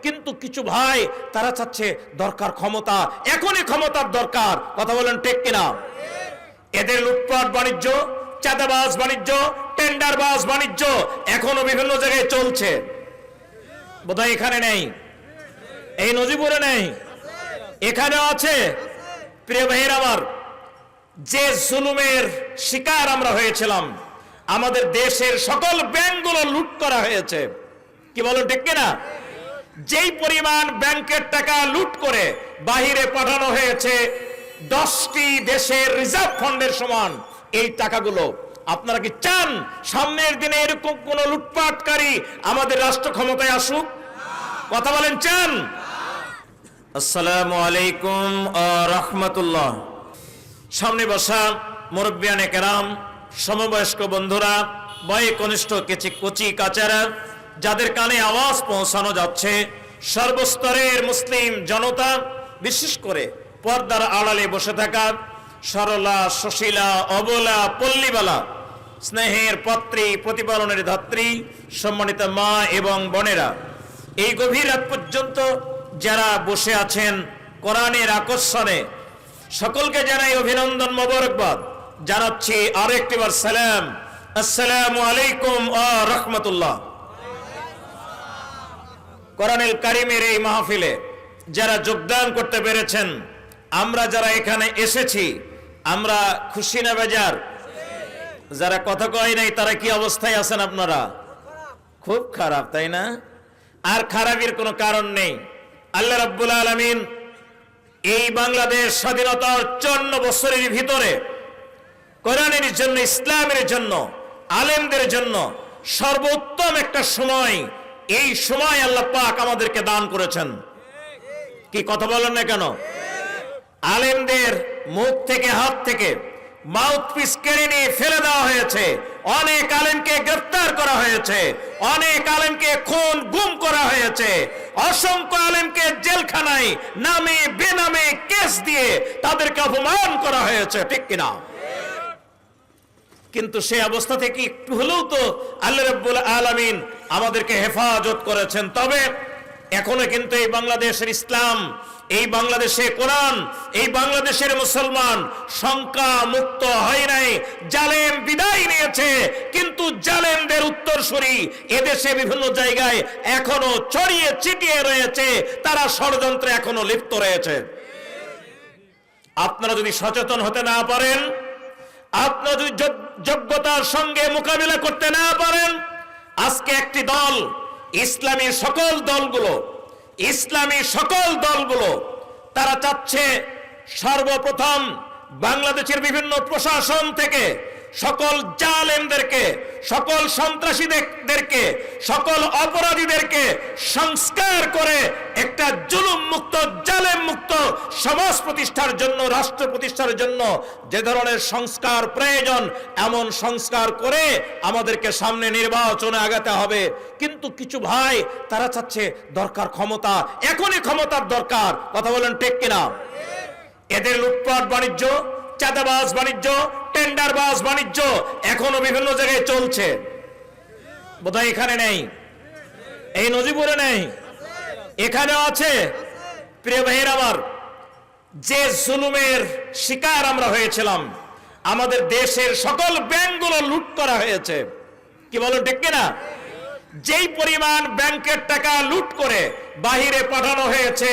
কিন্তু কিছু ভাই তারা চাচ্ছে দরকার ক্ষমতা, এখনই ক্ষমতার দরকার। কথা বলেন ঠিক কিনা? এদের লুটপাট বাণিজ্য, চাঁদাবাজ বাণিজ্য, টেন্ডারবাজ বাণিজ্য এখনো বিভিন্ন জায়গায় চলছে। বোধহয় এখানে নেই, এই নজিপুরে নেই, এখানেও আছে। প্রিয় ভাইয়ের আমার, যে জুলুমের শিকার আমরা হয়েছিলাম, আমাদের দেশের সকল ব্যাংকগুলো লুট করা হয়েছে। কি বলো ঠিক কিনা? যেই পরিমাণ ব্যাংকের টাকা লুট করে বাহিরে পাঠানো হয়েছে 10টি দেশের রিজার্ভ ফান্ডের সমান এই টাকাগুলো। আপনারা কি চান সামনের দিনে এরকম কোন লুটপাটকারী আমাদের রাষ্ট্র ক্ষমতায় আসুক? কথা বলেন, চান? আসসালামু আলাইকুম ওয়া রাহমাতুল্লাহ। সামনে বসা মুরব্বিয়ানে কেরাম, সমবয়স্ক বন্ধুরা, বয়ে কনিষ্ঠ কচি কাচারা, যাদের কানে আওয়াজ পৌঁছানো যাচ্ছে, সর্বস্তরের মুসলিম জনতা, বিশেষ করে পর্দার আড়ালে বসে থাকা সরলা, সুশীলা, অবলা, পল্লীবালা, স্নেহের পাত্রী, প্রতিপালনের ধাত্রী, সম্মানিত মা এবং বোনেরা, এই গভীর রাত পর্যন্ত যারা বসে আছেন কোরআনের আকর্ষণে, সকলকে জানাই অভিনন্দন, মোবারকবাদ জানাচ্ছি। আরো একটিবার সালাম, আসসালামু আলাইকুম ওয়া রাহমাতুল্লাহ। কোরআনুল কারীমের এই মাহফিলে যারা যোগদান করতে পেরেছেন, আমরা যারা এখানে এসেছি, আমরা খুশি না বেজার? যারা কথা কয় নাই তারা কি অবস্থায় আছেন আপনারা? খুব খারাপ, তাই না? আর খারাপের কোনো কারণ নেই। আল্লাহ রাব্বুল আলামিন এই বাংলাদেশ স্বাধীনতার 54 বছরের ভিতরে কোরআনের জন্য, ইসলামের জন্য, আলেমদের জন্য সর্বোত্তম একটা সময়, এই সময় আল্লাহ পাক আমাদেরকে দান করেছেন। কি কথা বলেন না কেন? আলেমদের মুখ থেকে, হাত থেকে মাউথপিস কেড়ে নিয়ে ফেলে দেওয়া হয়েছে, অনেক আলেমকে গ্রেফতার করা হয়েছে, অনেক আলেমকে খুন গুম করা হয়েছে, অসংখ্য আলেমকে জেলখানায় নামে বেনামে কেস দিয়ে তাদেরকে অপমান করা হয়েছে, ঠিক কিনা? কিন্তু সেই অবস্থা থেকে একটু হলেও তো আল্লাহ রাব্বুল আলামিন আমাদেরকে হেফাজত করেছেন। তবে এখনো কিন্তু এই বাংলাদেশের ইসলাম, এই বাংলাদেশে কোরআন, এই বাংলাদেশের মুসলমান সংখ্যা মুক্ত হয় নাই। জালেম বিদায় নিয়েছে, কিন্তু জালেমদের উত্তরসূরি এদেশে বিভিন্ন জায়গায় এখনো ছড়িয়ে ছিটিয়ে রয়েছে, তারা ষড়যন্ত্রে এখনো লিপ্ত রয়েছে। আপনারা যদি সচেতন হতে না পারেন, আপনারা যদি যোগ্যতার সঙ্গে মোকাবিলা করতে না পারেন, আজকে একটি দল, ইসলামী সকল দলগুলো তারা চাচ্ছে সর্বপ্রথম বাংলাদেশের বিভিন্ন প্রশাসন থেকে সকল জালেমদেরকে, সকল সন্ত্রাসীদেরকে, সকল অপরাধীদেরকে সংস্কার করে একটা জুলুম মুক্ত, জালেম মুক্ত সমাজ প্রতিষ্ঠার জন্য, রাষ্ট্র প্রতিষ্ঠার জন্য যে ধরনের সংস্কার প্রয়োজন, এমন সংস্কার করে আমাদেরকে সামনে নির্বাচনে আগাতে হবে। কিন্তু কিছু ভাই তারা চাচ্ছে দরকার ক্ষমতা, এখনই ক্ষমতার দরকার। কথা বলেন ঠিক কিনা? এদের লুটপাট বাণিজ্য, চাঁদাবাজ বাণিজ্য, টেন্ডারবাজ বাণিজ্য এখনো বিভিন্ন জায়গায় চলছে। বোধহয় এখানে নেই, এই নজিপুরে নেই, এখানেও আছে। প্রিয় ভাইয়ের আমার, যে জুলুমের শিকার আমরা হয়েছিলাম, আমাদের দেশের সকল ব্যাংকগুলো লুট করা হয়েছে। কি বলেন ঠিক কিনা? যেই পরিমাণ ব্যাংকের টাকা লুট করে বাহিরে পাঠানো হয়েছে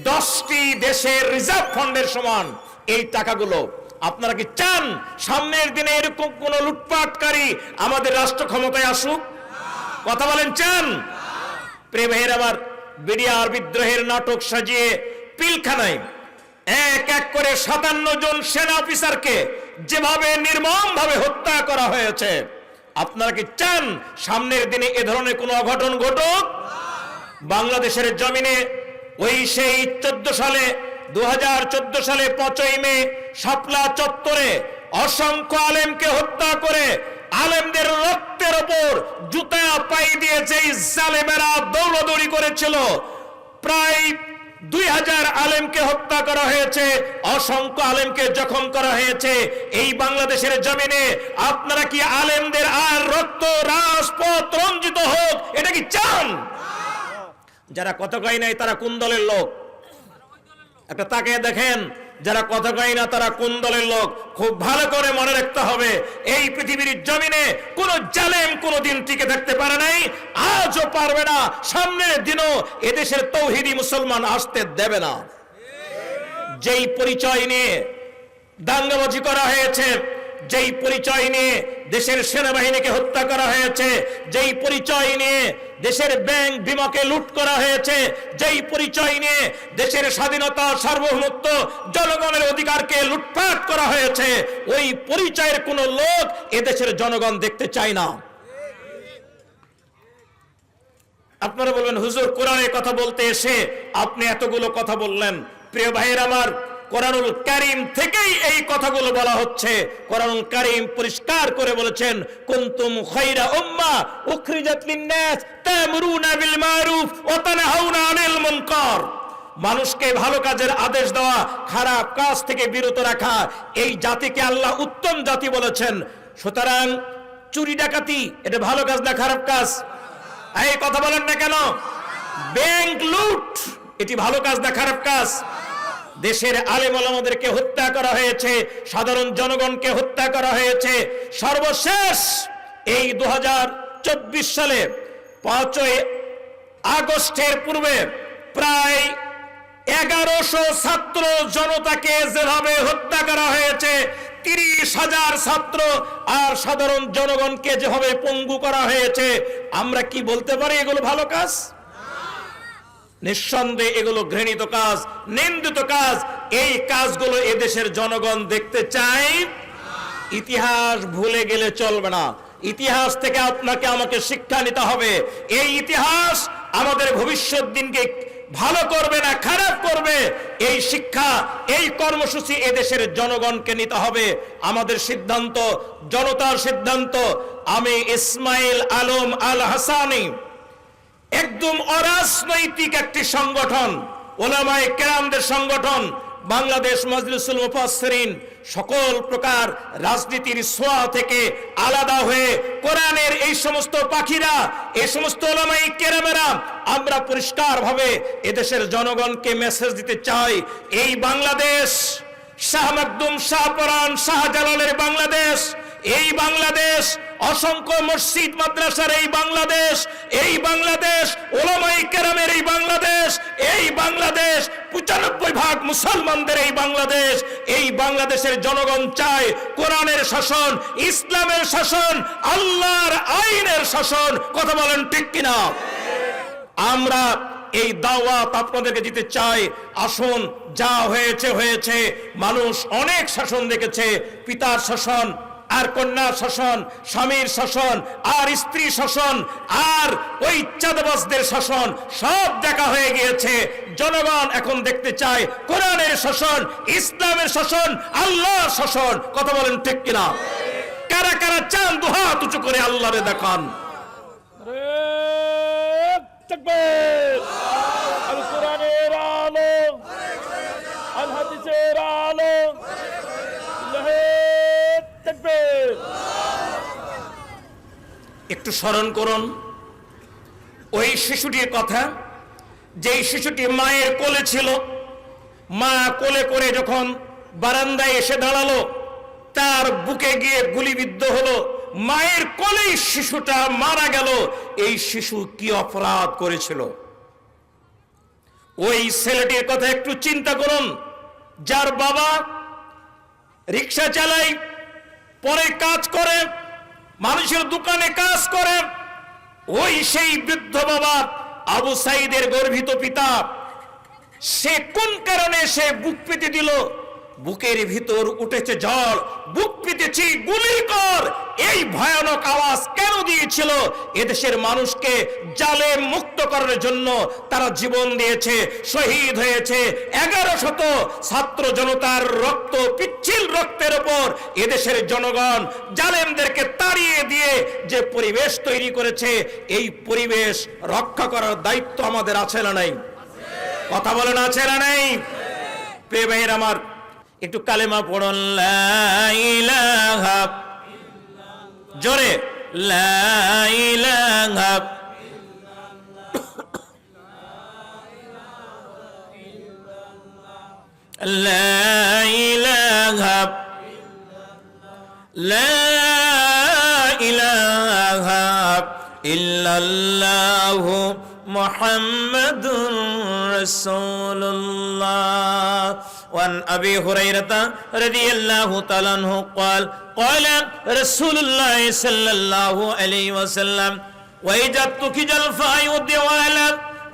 10টি দেশের রিজার্ভ ফান্ডের সমান এই টাকাগুলো। আপনারা কি চান সামনের দিনে এরকম কোন লুটপাটকারী আমাদের রাষ্ট্র ক্ষমতায় আসুক? কথা বলেন, চান? প্রিয় ভাইয়ের আমার, বিডিআর বিদ্রোহের নাটক সাজিয়ে পিলখানায় এক এক করে 57 জন সেনা অফিসারকে যেভাবে নির্মমভাবে হত্যা করা হয়েছে, আপনারা কি চান সামনের দিনে এ ধরনের কোনো অঘটন ঘটুক? বাংলাদেশের জমিনে ওই সেই 2014 সালে 5ই মে শাপলা চত্বরে অসংখ্য আলেমকে হত্যা করে আলেমদের রক্তের ওপর জুতা পাই দিয়ে যেই জালেমেরা দৌড়াদৌড়ি করেছিল, প্রায় 2000 আলেমকে হত্যা করা হয়েছে, অসংখ্য আলেমকে জখম করা হয়েছে এই বাংলাদেশের জমিনে। আপনারা কি আলেমদের আর রক্ত রাজপথ রঞ্জিত হোক, এটা কি চান? যারা কথা কয় নাই তারা কোন দলের লোক? একটা তাকিয়ে দেখেন, যারা কথা কয় না তারা কোন দলের লোক। খুব ভালো করে মনে রাখতে হবে, এই পৃথিবীর জমিনে কোন জালেম কোনদিন টিকে থাকতে পারে নাই, আজও পারবে না, সামনের দিনও এদেশের তৌহিদি মুসলমান আসতে দেবে না। যেই পরিচয় নিয়ে দাঙ্গাবাজি করা হয়েছে, যেই পরিচয় নিয়ে দেশের সেনাবাহিনীকে হত্যা করা হয়েছে, যেই পরিচয় নিয়ে দেশের ব্যাংক বিমাকে লুট করা হয়েছে, যেই পরিচয় নিয়ে দেশের স্বাধীনতা, সার্বভৌমত্ব, জনগণের অধিকারকে লুটপাট করা হয়েছে, ওই পরিচয়ের কোন লোক এদেশের জনগণ দেখতে চায় না। আপনারা বলবেন হুজুর কোরআনের কথা বলতে এসে আপনি এতগুলো কথা বললেন। প্রিয় ভাইয়ের আমার, কোরআনুল কারীম থেকেই এই কথাগুলো বলা হচ্ছে। কোরআনুল কারীম পরিষ্কার করে বলেছেন, কুনতুম খায়রা উম্মাহ উখরিজাত লিন-নাস তা'মুরুনা বিল মারুফ ওয়া তানহাউনা আনিল মুনকার। মানুষকে ভালো কাজের আদেশ দেওয়া, খারাপ কাজ থেকে বিরত রাখা, এই জাতিকে আল্লাহ উত্তম জাতি বলেছেন। সুতরাং চুরি ডাকাতি এটা ভালো কাজ না খারাপ কাজ? এই কথা বলেন না কেন? ব্যাংক লুট এটি ভালো কাজ না খারাপ কাজ? দেশের আলেম ওলামাদেরকে হত্যা করা হয়েছে, সাধারণ জনগণকে হত্যা করা হয়েছে। সর্বশেষ এই 2024 সালে 5ই আগস্টের পূর্বে প্রায় 1100 ছাত্র জনতাকে যেভাবে হত্যা করা হয়েছে, 30,000 ছাত্র আর সাধারণ জনগণকে যেভাবে পঙ্গু করা হয়েছে, আমরা কি বলতে পারি এগুলো ভালো কাজ? নিঃসন্দেহে এগুলো ঘৃণিত কাজ, নিন্দিত কাজ। এই কাজগুলো এদেশের জনগণ দেখতে চায়। ইতিহাস ভুলে গেলে চলবে না, ইতিহাস থেকে আপনাকে আমাকে শিক্ষা নিতে হবে। এই ইতিহাস আমাদের ভবিষ্যৎ দিনকে ভালো করবে না খারাপ করবে, এই শিক্ষা, এই কর্মসূচি এদেশের জনগণকে নিতে হবে। আমাদের সিদ্ধান্ত, জনতার সিদ্ধান্ত। আমি ইসমাইল আলম আল হাসানি, একদম অরাজনৈতিক একটি সংগঠন, ওলামায়ে কেরামদের সংগঠন, বাংলাদেশ মাজলিসুল মুফাসসিরিন, সকল প্রকার রাজনীতির ছোঁয়া থেকে আলাদা হয়ে কোরআনের এই সমস্ত পাখিরা, এই সমস্ত ওলামায়ে কেরামেরা, আমরা পরিষ্কারভাবে এদেশের জনগণকে মেসেজ দিতে চাই। এই বাংলাদেশ শাহ মাকদুম, শাহপরান, শাহজালালের বাংলাদেশ, এই বাংলাদেশ অসংখ্য মসজিদ মাদ্রাসার এই বাংলাদেশ, এই বাংলাদেশ ওলামায়ে কেরামের এই বাংলাদেশ, এই বাংলাদেশ 95% মুসলমানদের এই বাংলাদেশ। এই বাংলাদেশের জনগণ চায় কোরআনের শাসন, ইসলামের শাসন, আল্লাহর আইনের শাসন। কথা বলেন ঠিক কিনা? আমরা এই দাওয়াত আপনাদেরকে দিতে চাই। আসুন, যা হয়েছে হয়েছে, মানুষ অনেক শাসন দেখেছে, পিতার শাসন আর কন্যার শাসন, স্বামীর শাসন আর স্ত্রী শাসন আর ওই চাঁদাবাজদের শাসন, সব দেখা হয়ে গিয়েছে। জনগণ এখন দেখতে চায় কোরআনের শাসন, ইসলামের শাসন, আল্লাহর শাসন। কথা বলেন ঠিক কিনা? কারা কারা চান দুহাত উঁচু করে আল্লাহরে দেখান। আল কোরআনের আলো, আল হাদিসের আলো, একটু স্মরণ করুন ওই শিশুটির কথা, যেই শিশুটি মায়ের কোলে ছিল। মা কোলে করে যখন বারান্দায় এসে দাঁড়ালো, তার বুকে গিয়ে গুলিবিদ্ধ হলো। মায়ের কোলেই শিশুটা মারা গেল। এই শিশু কি অপরাধ করেছিল? ওই ছেলেটির কথা একটু চিন্তা করুন, যার বাবা রিক্সা চালায়, পরে কাজ করে, মানুষের দোকানে কাজ করে। ওই সেই বৃদ্ধ বাবা আবু সাইদের গর্ভিত পিতা, সে কোন কারণে সে বুক পেতে দিল? বুকের ভিতর উঠেছে ঝড়, বুক পেতেছি, গুলি কর, এই ভয়ানক আওয়াজ কেন দিয়েছিল? এদেশের মানুষকে জালেম মুক্ত করার জন্য তারা জীবন দিয়েছে, শহীদ হয়েছে। 11শত ছাত্র জনতার রক্ত, পিচ্ছিল রক্তের উপর এদেশের জনগণ জালেমদেরকে তাড়িয়ে দিয়ে যে পরিবেশ তৈরি করেছে, এই পরিবেশ রক্ষা করার দায়িত্ব আমাদের আছে না নাই? কথা বলেন আছে না নাই? প্রিয় ভাইয়ের আমার, একটু কালেমা পড়ুন। লা ইলাহা, জোরে, লা ইলাহা لا إله لا إله إلا الله محمد رسول الله. وعن أبي هريرة رضي الله تعالى عنه قال قال رسول الله صلى الله عليه وسلم وإذا اتخذ الفائض وعلى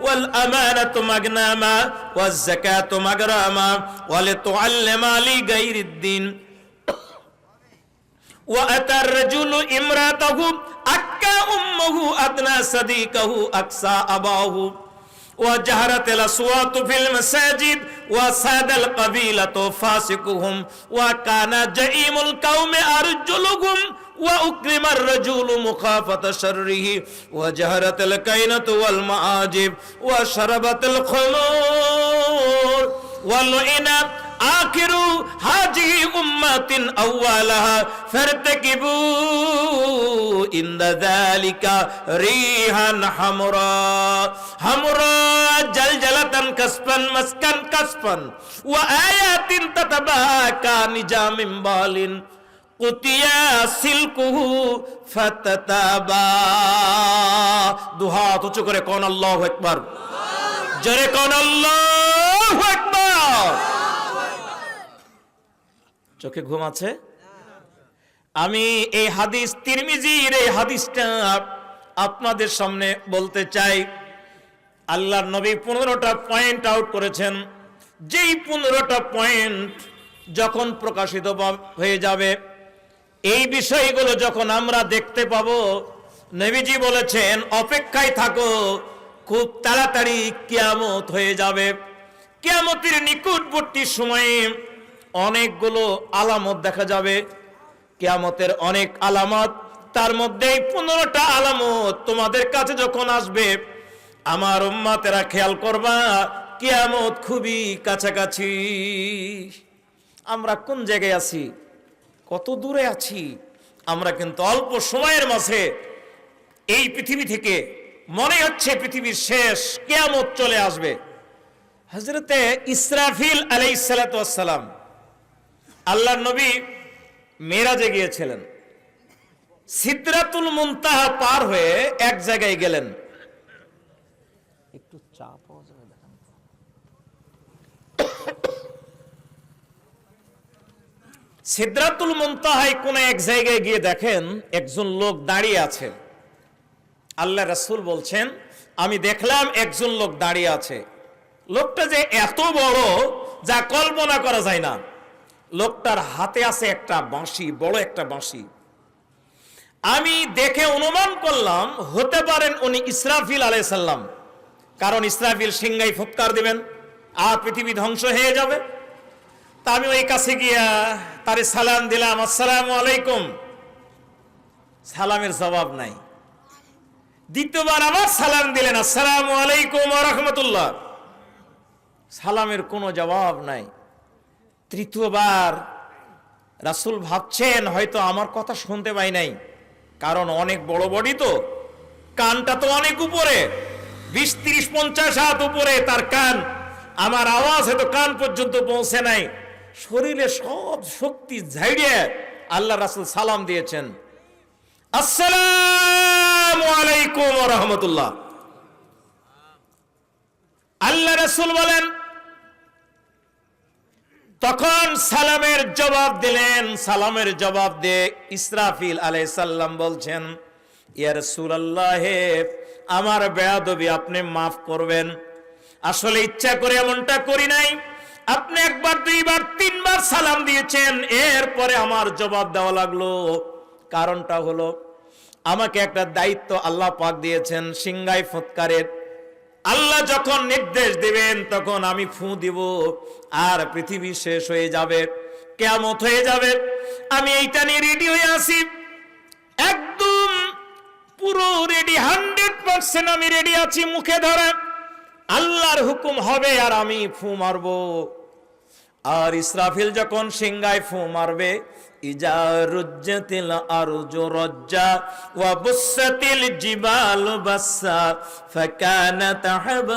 والأمانة مغنما والزكاة مغرما ولتعلم لغير الدين وأتى الرجل امرأته أكا أمه أدنى صديقه أقصى أباه وجهرت الأصوات في المساجد وساد القبيلة فاسقهم وكان زعيم القوم أرجلهم وأكرم الرجل مخافة شره وجهرت الكينة والمعاجب وشربت الخمور ولئن آخر هذه أمة أولها فارتكبوا عند ذلك ريحا حمراء حمراء جلجلة كسفا مسكا كسفا وآيات تتباكى نجام بال قطيا سلكه فتتابا. দুহাত উঁচু করে কোন আল্লাহু আকবার, জোরে কোন আল্লাহু আকবার। চোখে ঘুম আছে? আমি এই হাদিস তিরমিজির এই হাদিসটা আপনাদের সামনে বলতে চাই। আল্লাহর নবী 15টা পয়েন্ট আউট করেছেন, যেই 15টা পয়েন্ট যখন প্রকাশিত হয়ে যাবে, এই বিষয়গুলো যখন আমরা দেখতে পাবো, নবীজি বলেছেন অপেক্ষায় থাকো, খুব তাড়াতাড়ি কিয়ামত হয়ে যাবে। কিয়ামতের নিকটবর্তী সময়ে অনেকগুলো আলামত দেখা যাবে, কিয়ামতের অনেক আলামত, তার মধ্যে 15টা আলামত তোমাদের কাছে যখন আসবে, আমার উম্মতেরা খেয়াল করবা, কিয়ামত খুবই কাছাকাছি। আমরা কোন জায়গায় আছি, কত দূরে আছি? আমরা কিন্তু অল্প সময়ের মাঝে এই পৃথিবী থেকে মনে হচ্ছে পৃথিবীর শেষ, কিয়ামত চলে আসবে। হযরতে ইসরাফিল আলাইহিস সালাতু ওয়াস সালাম, আল্লাহর নবী মেরাজে গিয়েছিলেন, সিদরাতুল মুনতাহা পার হয়ে এক জায়গায় গেলেন। একটু চা পাওয়া যাবে? সিদরাতুল মুনতাহায় কোন এক জায়গায় গিয়ে দেখেন একজন লোক দাঁড়িয়ে আছে। আল্লাহ রাসূল বলছেন, আমি দেখলাম একজন লোক দাঁড়িয়ে আছে। লোকটা যে এত বড় যা কল্পনা করা যায় না। লোকটার হাতে আছে একটা বাঁশি, বড় একটা বাঁশি। আমি দেখে অনুমান করলাম হতে পারেন উনি ইসরাফিল আলাইহিস সালাম, কারণ ইসরাফিল সিংহায় ফুৎকার দিবেন আর পৃথিবী ধ্বংস হয়ে যাবে। তা আমি ওই কাছে গিয়া তারে সালাম দিলাম, আসসালামু আলাইকুম। সালামের জবাব নাই। দ্বিতীয়বার আবার সালাম দিলেন, আসসালামু আলাইকুম ওয়া রাহমাতুল্লাহ। সালামের কোনো জবাব নাই। তৃতীয়বার রাসূল ভাবছেন হয়তো আমার কথা শুনতে পাই নাই, কারণ অনেক বড় বডি তো, কানটা তো অনেক উপরে, 20, 30, 50 হাত উপরে তার কান। আমার আওয়াজ হয়তো কান পর্যন্ত পৌঁছে নাই। শরীরে সব শক্তি ঝাইড়িয়ে আল্লাহ রাসূল সালাম দিয়েছেন, আসসালামু আলাইকুম ওয়া রাহমাতুল্লাহ। আল্লাহ রাসূল বলেন, তখন সালামের জবাব দিলেন। সালামের জবাব দিয়ে ইসরাফিল আলাইহিস সালাম বলছেন, ইয়া রাসূলুল্লাহ, আমার বেয়াদবি আপনি মাফ করবেন। আসলে ইচ্ছা করে এমনটা করি নাই। আপনি একবার, দুইবার, তিনবার সালাম দিয়েছেন, এরপরে আমার জবাব দেওয়া লাগলো। কারণটা হলো আমাকে একটা দায়িত্ব আল্লাহ পাক দিয়েছেন সিংহায় ফুৎকারের। আল্লাহ যখন নির্দেশ দিবেন তখন আমি ফু দিব আর পৃথিবী শেষ হয়ে যাবে, কিয়ামত হয়ে যাবে। আমি এইটা নিয়ে রেডি হয়ে আছি, একদম পুরো রেডি, 100% আমি রেডি আছি। মুখে ধরে আল্লাহর হুকুম হবে আর আমি ফু মারব। আর ইসরাফিল যখন সিংহায় ফু মারবে, ইজা রুজ্জাতিল আরজু রাজ্জা ওয়া বুসাতিল জিবালু বাসসা ফাকানাত হাবা